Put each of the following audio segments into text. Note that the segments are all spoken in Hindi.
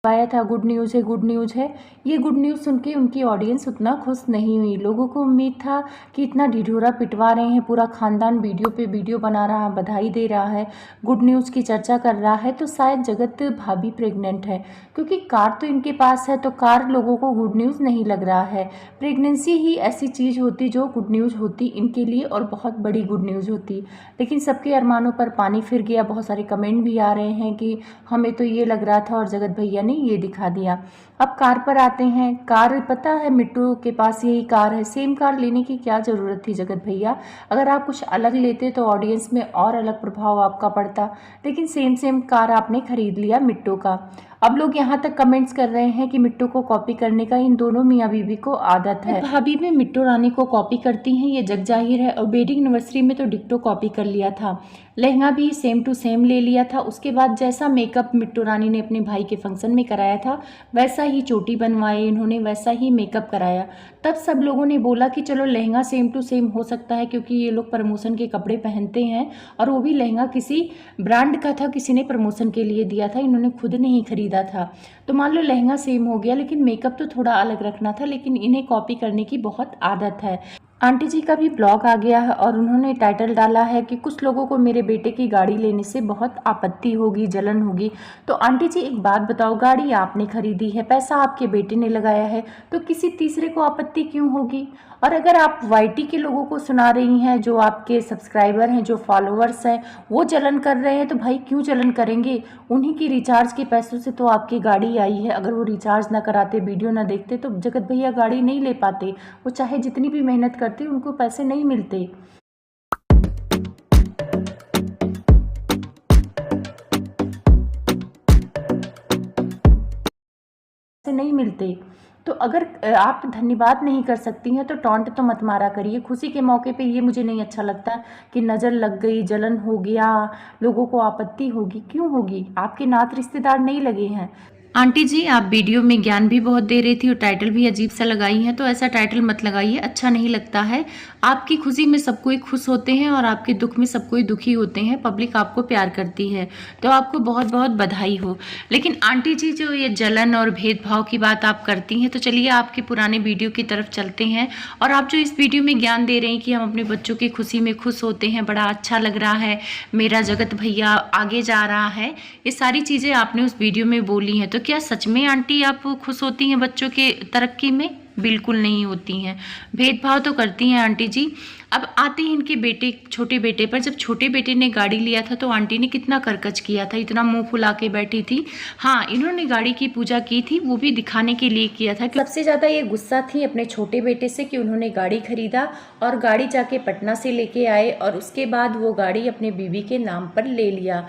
आया था गुड न्यूज़ है, गुड न्यूज़ है। ये गुड न्यूज़ सुन के उनकी ऑडियंस उतना खुश नहीं हुई। लोगों को उम्मीद था कि इतना ढिढोरा पिटवा रहे हैं, पूरा खानदान वीडियो पे वीडियो बना रहा है, बधाई दे रहा है, गुड न्यूज़ की चर्चा कर रहा है, तो शायद जगत भाभी प्रेग्नेंट है। क्योंकि कार तो इनके पास है, तो कार लोगों को गुड न्यूज़ नहीं लग रहा है। प्रेगनेंसी ही ऐसी चीज़ होती जो गुड न्यूज़ होती इनके लिए, और बहुत बड़ी गुड न्यूज़ होती। लेकिन सबके अरमानों पर पानी फिर गया। बहुत सारे कमेंट भी आ रहे हैं कि हमें तो ये लग रहा था और जगत भैया ने ये दिखा दिया। अब कार पर आते हैं। कार पता है मिट्टू के पास यही कार है। सेम कार लेने की क्या ज़रूरत थी जगत भैया? अगर आप कुछ अलग लेते तो ऑडियंस में और अलग प्रभाव आपका पड़ता, लेकिन सेम सेम कार आपने खरीद लिया मिट्टू का। अब लोग यहाँ तक कमेंट्स कर रहे हैं कि मिट्टू को कॉपी करने का इन दोनों मियाँ बीवी को आदत है। भाभी भी मिट्टू रानी को कॉपी करती हैं, ये जग जाहिर है। और वेडिंग एनिवर्सरी में तो डिक्टो कॉपी कर लिया था, लहंगा भी सेम टू सेम ले लिया था। उसके बाद जैसा मेकअप मिट्टू रानी ने अपने भाई के फंक्शन में कराया था, वैसा ही चोटी बनवाई इन्होंने, वैसा ही मेकअप कराया। तब सब लोगों ने बोला कि चलो लहंगा सेम टू सेम हो सकता है, क्योंकि ये लोग प्रमोशन के कपड़े पहनते हैं, और वो भी लहंगा किसी ब्रांड का था, किसी ने प्रमोशन के लिए दिया था, इन्होंने खुद नहीं खरीदा था। तो मान लो लहंगा सेम हो गया, लेकिन मेकअप तो थोड़ा अलग रखना था। लेकिन इन्हें कॉपी करने की बहुत आदत है। आंटी जी का भी ब्लॉग आ गया है और उन्होंने टाइटल डाला है कि कुछ लोगों को मेरे बेटे की गाड़ी लेने से बहुत आपत्ति होगी, जलन होगी। तो आंटी जी एक बात बताओ, गाड़ी आपने खरीदी है, पैसा आपके बेटे ने लगाया है, तो किसी तीसरे को आपत्ति क्यों होगी? और अगर आप वाईटी के लोगों को सुना रही हैं, जो आपके सब्सक्राइबर हैं, जो फॉलोअर्स हैं, वो जलन कर रहे हैं, तो भाई क्यों जलन करेंगे? उन्हीं की रिचार्ज के पैसों से तो आपकी गाड़ी आई है। अगर वो रिचार्ज ना कराते, वीडियो ना देखते, तो जगत भैया गाड़ी नहीं ले पाते। वो चाहे जितनी भी मेहनत करते, उनको पैसे नहीं मिलते। नहीं मिलते। तो अगर आप धन्यवाद नहीं कर सकती हैं, तो टॉन्ट तो मत मारा करिए खुशी के मौके पे। ये मुझे नहीं अच्छा लगता कि नज़र लग गई, जलन हो गया, लोगों को आपत्ति होगी। क्यों होगी? आपके नात रिश्तेदार नहीं लगे हैं। आंटी जी आप वीडियो में ज्ञान भी बहुत दे रही थी और टाइटल भी अजीब सा लगाई हैं, तो ऐसा टाइटल मत लगाइए, अच्छा नहीं लगता है। आपकी खुशी में सब कोई खुश होते हैं और आपके दुख में सब कोई दुखी होते हैं। पब्लिक आपको प्यार करती है, तो आपको बहुत बहुत बधाई हो। लेकिन आंटी जी जो ये जलन और भेदभाव की बात आप करती हैं, तो चलिए आपके पुराने वीडियो की तरफ चलते हैं। और आप जो इस वीडियो में ज्ञान दे रहे हैं कि हम अपने बच्चों की खुशी में खुश होते हैं, बड़ा अच्छा लग रहा है, मेरा जगत भैया आगे जा रहा है, ये सारी चीज़ें आपने उस वीडियो में बोली हैं। तो क्या सच में आंटी आप खुश होती हैं बच्चों के तरक्की में? बिल्कुल नहीं होती हैं, भेदभाव तो करती हैं आंटी जी। अब आते हैं इनके बेटे, छोटे बेटे पर। जब छोटे बेटे ने गाड़ी लिया था, तो आंटी ने कितना करकच किया था, इतना मुंह फुला के बैठी थी। हाँ, इन्होंने गाड़ी की पूजा की थी, वो भी दिखाने के लिए किया था। सबसे ज़्यादा ये गुस्सा थी अपने छोटे बेटे से कि उन्होंने गाड़ी खरीदा और गाड़ी जाके पटना से लेके आए, और उसके बाद वो गाड़ी अपने बीवी के नाम पर ले लिया।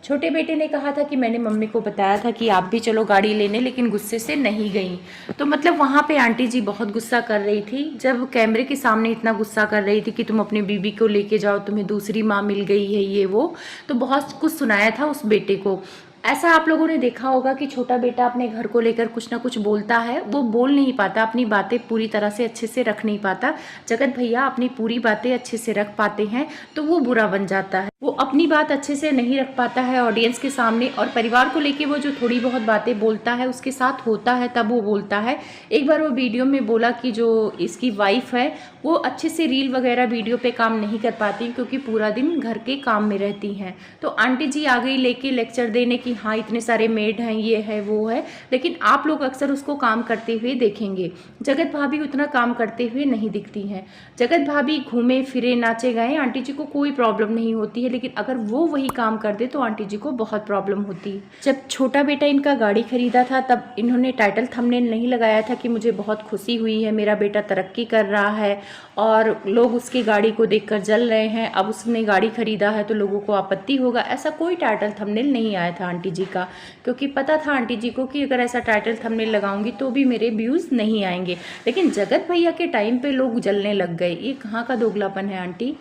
छोटे बेटे ने कहा था कि मैंने मम्मी को बताया था कि आप भी चलो गाड़ी लेने, लेकिन गुस्से से नहीं गई। तो मतलब वहाँ पे आंटी जी बहुत गुस्सा कर रही थी, जब कैमरे के सामने इतना गुस्सा कर रही थी कि तुम अपनी बीवी को लेके जाओ, तुम्हें दूसरी माँ मिल गई है, ये वो। तो बहुत कुछ सुनाया था उस बेटे को। ऐसा आप लोगों ने देखा होगा कि छोटा बेटा अपने घर को लेकर कुछ ना कुछ बोलता है, वो बोल नहीं पाता, अपनी बातें पूरी तरह से अच्छे से रख नहीं पाता। जगत भैया अपनी पूरी बातें अच्छे से रख पाते हैं, तो वो बुरा बन जाता है। वो अपनी बात अच्छे से नहीं रख पाता है ऑडियंस के सामने, और परिवार को लेके वो जो थोड़ी बहुत बातें बोलता है, उसके साथ होता है तब वो बोलता है। एक बार वो वीडियो में बोला कि जो इसकी वाइफ है, वो अच्छे से रील वगैरह वीडियो पे काम नहीं कर पाती, क्योंकि पूरा दिन घर के काम में रहती हैं। तो आंटी जी आ गई लेके लेक्चर देने की, हाँ इतने सारे मेड हैं, ये है वो है, लेकिन आप लोग अक्सर उसको काम करते हुए देखेंगे। जगत भाभी उतना काम करते हुए नहीं दिखती हैं। जगत भाभी घूमे फिरे, नाचे गाए, आंटी जी को कोई प्रॉब्लम नहीं होती है, लेकिन अगर वो वही काम कर दे तो आंटी जी को बहुत प्रॉब्लम होती है। जब छोटा बेटा इनका गाड़ी खरीदा था, तब इन्होंने टाइटल थंबनेल नहीं लगाया था कि मुझे बहुत खुशी हुई है, मेरा बेटा तरक्की कर रहा है और लोग उसकी गाड़ी को देखकर जल रहे हैं, अब उसने गाड़ी खरीदा है तो लोगों को आपत्ति होगा। ऐसा कोई टाइटल थंबनेल नहीं आया था आंटी जी का, क्योंकि पता था आंटी जी को कि अगर ऐसा टाइटल थंबनेल लगाऊंगी तो भी मेरे व्यूज़ नहीं आएंगे। लेकिन जगत भैया के टाइम पे लोग जलने लग गए। ये कहाँ का दोगलापन है आंटी?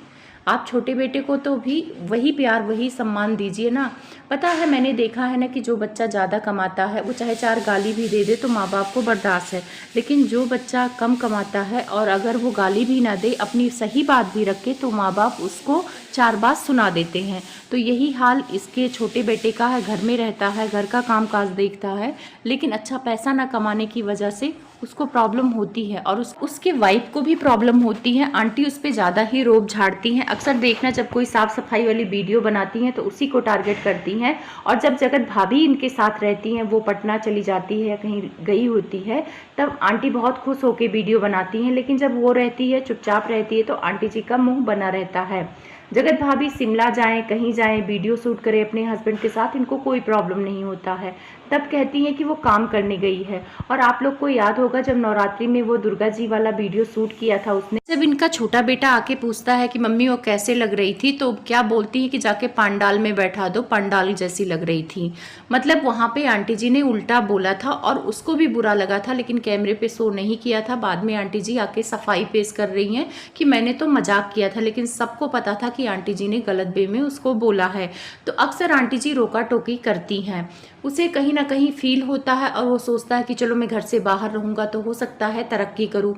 आप छोटे बेटे को तो भी वही प्यार वही सम्मान दीजिए ना। पता है मैंने देखा है ना कि जो बच्चा ज़्यादा कमाता है वो चाहे 4 गाली भी दे दे तो माँ बाप को बर्दाश्त है, लेकिन जो बच्चा कम कमाता है और अगर वो गाली भी ना दे, अपनी सही बात भी रखे, तो माँ बाप उसको 4 बात सुना देते हैं। तो यही हाल इसके छोटे बेटे का है। घर में रहता है, घर का काम काज देखता है, लेकिन अच्छा पैसा ना कमाने की वजह से उसको प्रॉब्लम होती है और उसके वाइफ को भी प्रॉब्लम होती है। आंटी उस पर ज़्यादा ही रोब झाड़ती हैं। अक्सर देखना जब कोई साफ़ सफाई वाली वीडियो बनाती हैं तो उसी को टारगेट करती हैं, और जब जगत भाभी इनके साथ रहती हैं, वो पटना चली जाती है या कहीं गई होती है, तब आंटी बहुत खुश होकर वीडियो बनाती हैं, लेकिन जब वो रहती है, चुपचाप रहती है, तो आंटी जी का मुँह बना रहता है। जगत भाभी शिमला जाएं, कहीं जाएं, वीडियो शूट करें अपने हस्बैंड के साथ, इनको कोई प्रॉब्लम नहीं होता है। तब कहती हैं कि वो काम करने गई है। और आप लोग को याद होगा जब नवरात्रि में वो दुर्गा जी वाला वीडियो शूट किया था उसने, जब इनका छोटा बेटा आके पूछता है कि मम्मी वो कैसे लग रही थी, तो क्या बोलती है कि जाके पंडाल में बैठा दो, पंडाल जैसी लग रही थी। मतलब वहाँ पे आंटी जी ने उल्टा बोला था और उसको भी बुरा लगा था, लेकिन कैमरे पे शो नहीं किया था। बाद में आंटी जी आके सफाई पेश कर रही हैं कि मैंने तो मजाक किया था, लेकिन सबको पता था कि आंटी जी ने गलत वे में उसको बोला है। तो अक्सर आंटी जी रोका टोकी करती हैं। उसे कहीं ना कहीं फील होता है और वो सोचता है कि चलो मैं घर से बाहर रहूँगा तो हो सकता है तरक्की करूँ।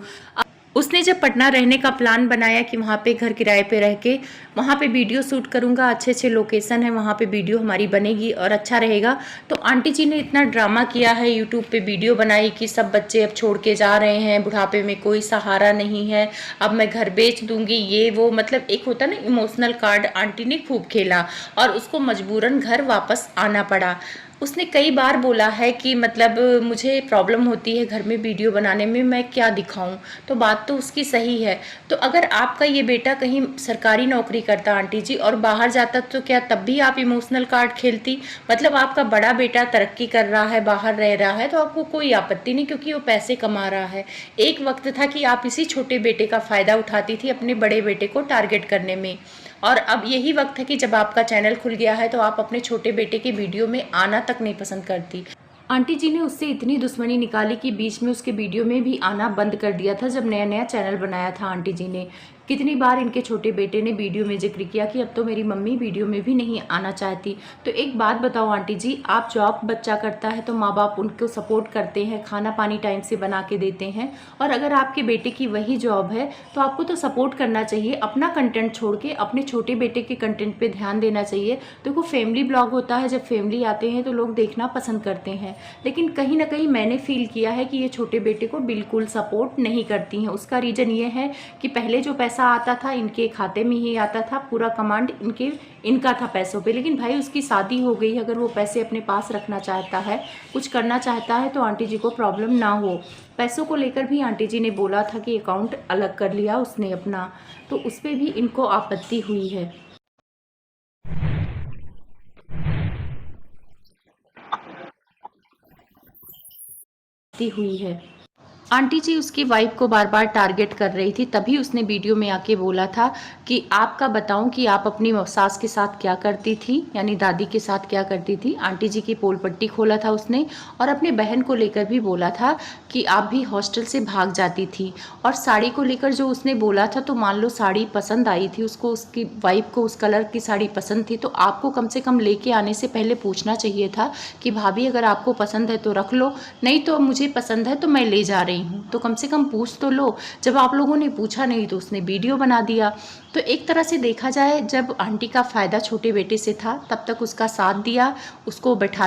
उसने जब पटना रहने का प्लान बनाया कि वहाँ पे घर किराए पे रह के वहाँ पे वीडियो शूट करूँगा, अच्छे अच्छे लोकेशन है, वहाँ पे वीडियो हमारी बनेगी और अच्छा रहेगा, तो आंटी जी ने इतना ड्रामा किया है, यूट्यूब पे वीडियो बनाई कि सब बच्चे अब छोड़ के जा रहे हैं, बुढ़ापे में कोई सहारा नहीं है, अब मैं घर बेच दूंगी, ये वो, मतलब एक होता ना इमोशनल कार्ड आंटी ने खूब खेला और उसको मजबूरन घर वापस आना पड़ा। उसने कई बार बोला है कि मतलब मुझे प्रॉब्लम होती है घर में वीडियो बनाने में, मैं क्या दिखाऊं। तो बात तो उसकी सही है। तो अगर आपका ये बेटा कहीं सरकारी नौकरी करता आंटी जी और बाहर जाता, तो क्या तब भी आप इमोशनल कार्ड खेलती? मतलब आपका बड़ा बेटा तरक्की कर रहा है, बाहर रह रहा है, तो आपको कोई आपत्ति नहीं क्योंकि वो पैसे कमा रहा है। एक वक्त था कि आप इसी छोटे बेटे का फ़ायदा उठाती थी अपने बड़े बेटे को टारगेट करने में, और अब यही वक्त है कि जब आपका चैनल खुल गया है तो आप अपने छोटे बेटे के वीडियो में आना तक नहीं पसंद करती। आंटी जी ने उससे इतनी दुश्मनी निकाली कि बीच में उसके वीडियो में भी आना बंद कर दिया था जब नया नया चैनल बनाया था आंटी जी ने। कितनी बार इनके छोटे बेटे ने वीडियो में जिक्र किया कि अब तो मेरी मम्मी वीडियो में भी नहीं आना चाहती। तो एक बात बताओ आंटी जी, आप जॉब बच्चा करता है तो माँ बाप उनको सपोर्ट करते हैं, खाना पानी टाइम से बना के देते हैं, और अगर आपके बेटे की वही जॉब है तो आपको तो सपोर्ट करना चाहिए, अपना कंटेंट छोड़ के अपने छोटे बेटे के कंटेंट पे ध्यान देना चाहिए। देखो फैमिली ब्लॉग होता है, जब फैमिली आते हैं तो लोग देखना पसंद करते हैं, लेकिन कहीं ना कहीं मैंने फील किया है कि ये छोटे बेटे को बिल्कुल सपोर्ट नहीं करती हैं। उसका रीज़न ये है कि पहले जो पैसा आता था इनके खाते में ही आता था, पूरा कमांड इनका था पैसों पे, लेकिन भाई उसकी शादी हो गई, अगर वो पैसे अपने पास रखना चाहता है, कुछ करना चाहता है, तो आंटी जी को प्रॉब्लम ना हो। पैसों को लेकर भी आंटी जी ने बोला था कि अकाउंट अलग कर लिया उसने अपना, तो उस पर भी इनको आपत्ति हुई है। आंटी जी उसकी वाइफ को बार बार टारगेट कर रही थी, तभी उसने वीडियो में आके बोला था कि आपका बताऊं कि आप अपनी सास के साथ क्या करती थी, यानी दादी के साथ क्या करती थी। आंटी जी की पोल पट्टी खोला था उसने, और अपने बहन को लेकर भी बोला था कि आप भी हॉस्टल से भाग जाती थी। और साड़ी को लेकर जो उसने बोला था, तो मान लो साड़ी पसंद आई थी उसको, उसकी वाइफ को उस कलर की साड़ी पसंद थी, तो आपको कम से कम लेके आने से पहले पूछना चाहिए था कि भाभी अगर आपको पसंद है तो रख लो, नहीं तो मुझे पसंद है तो मैं ले जा रही हूँ। तो कम से कम पूछ तो लो। जब आप लोगों ने पूछा नहीं तो उसने वीडियो बना दिया। तो एक तरह से देखा जाए, जब आंटी का फ़ायदा छोटे बेटे से था तब तक उसका साथ दिया, उसको बैठा